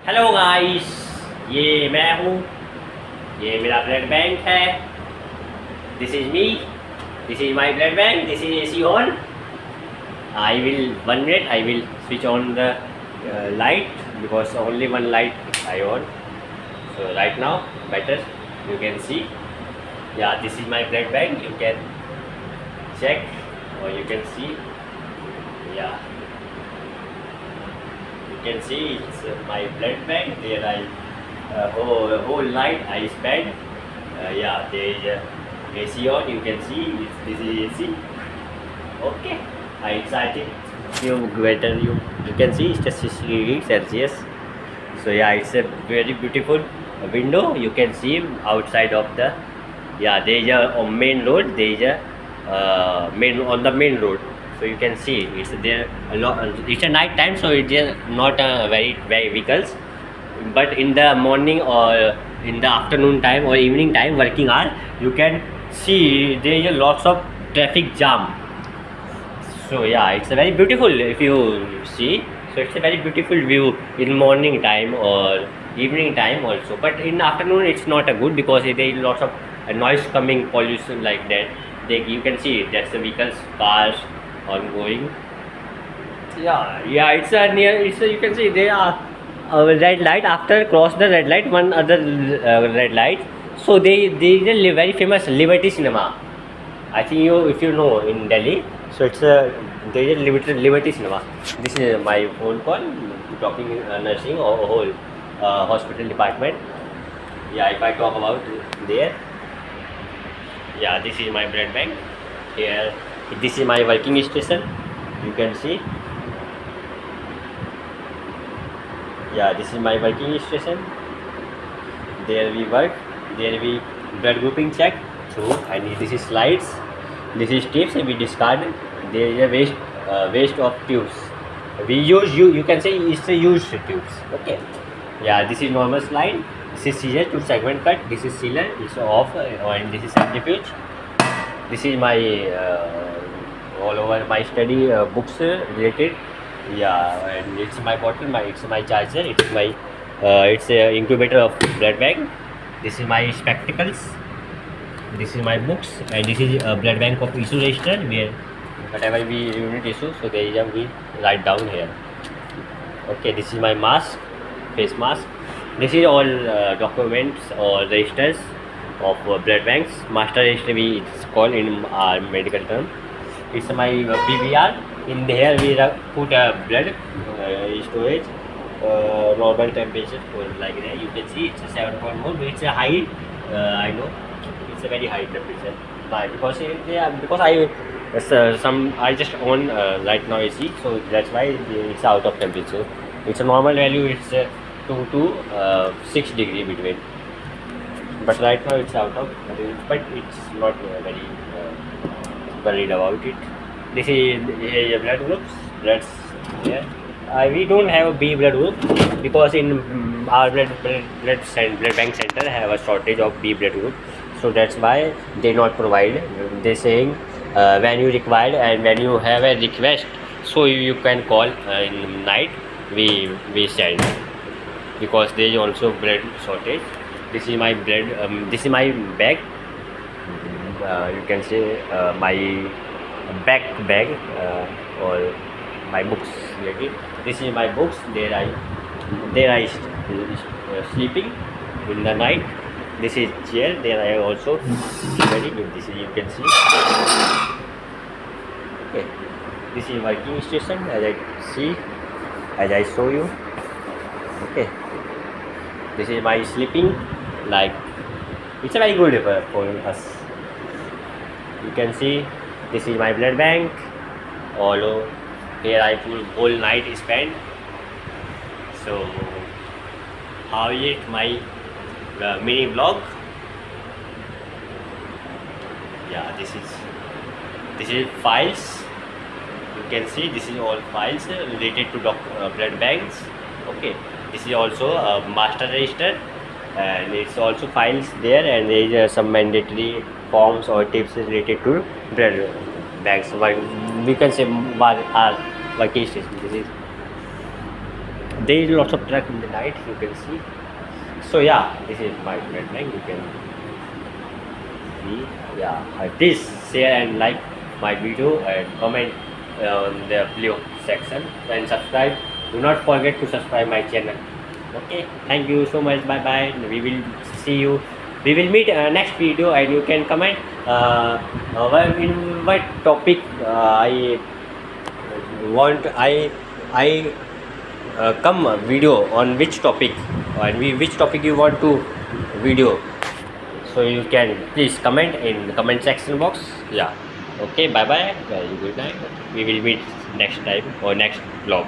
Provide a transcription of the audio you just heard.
Hello guys, ये मैं हूँ। ये मेरा ब्लड बैंक है। This is me. This is my blood bank. This is AC on. I will 1 minute I will switch on the light because only one light I on. So right now better you can see. Yeah, this is my blood bank. You can check or you can see. Yeah, you can see it's my blood bank. There I whole night I spent. Yeah, there is AC on. You can see this is AC. Okay, I think you can see it's just 60 degrees Celsius. So yeah, it's a very beautiful window. You can see outside of the, yeah, there is a main road. There is a main road. So you can see it's there a lot. It's a night time, so it's not very vehicles. But in the morning or in the afternoon time or evening time, working hour, you can see there is a lots of traffic jam. So yeah, it's a very beautiful if you see. So it's a very beautiful view in morning time or evening time also. But in afternoon it's not a good because there is lots of noise coming, pollution like that. You can see that's the vehicles, cars ongoing. Yeah, it's a near. You can see there are red light. After cross the red light, one other red light. So they is a very famous Liberty Cinema. I think if you know in Delhi. So it's a there is a Liberty Cinema. This is my phone call talking nursing or whole hospital department. Yeah, if I talk about there. Yeah, this is my blood bank. Here, this is my working station. You can see. Yeah, this is my working station. There we work. There we blood grouping check through. And this is slides. This is tips we discard. There is a waste of tubes. We use you can say it's a used tubes. Okay. Yeah, this is normal slide. This is scissor to segment cut. This is sealer. It's off, and this is centrifuge. This is my all over my study books related. Yeah, and it's my bottle. It's my charger. It's my it's a incubator of blood bank. This is my spectacles. This is my books, and this is a blood bank of issue register where whatever we unit issue, so there is a we write down here. Okay, this is my mask, face mask. This is all documents or registers of blood banks. Master register we it's called in our medical term. It's my PVR. In here we put a blood storage. Normal temperature for like that. You can see it's a 7.1. It's a high. I know. It's a very high temperature. Why? Because because I just on right now AC, so that's why it's out of temperature. It's a normal value. It's 2 to 6 degree between. But right now it's out of. But it's not very worried about it. This is blood groups. Bloods here. We don't have a B blood group because in our blood bank center have a shortage of B blood group. So that's why they not provide. They saying when you required and when you have a request, so you can call in night. We send because there is also blood shortage. This is my blood. This is my bag. You can say my bag or my books. This is my books. There I sleeping in the night. This is chair. There I also very good. This is you can see. Okay. This is working station as I show you. Okay. This is my sleeping. Like it's a very good for us. You can see. This is my blood bank. Although here I put whole night spent. So how is it my mini vlog? Yeah, this is files. You can see this is all files related to blood banks. Okay, this is also a master register, and it's also files there, and there is some mandatory forms or tips related to blood banks. We can say our vacation. This is there is lots of truck in the night, you can see. So yeah, this is my red line, you can see. Yeah, please share and like my video and comment on the below section and subscribe. Do not forget to subscribe my channel. Okay, thank you so much. Bye bye. We will see you. We will meet next video, and you can comment in what topic I want. I come video on which topic, and which topic you want to video. So you can please comment in the comment section box. Yeah. Okay. Bye bye. Very good night. We will meet next time or next vlog.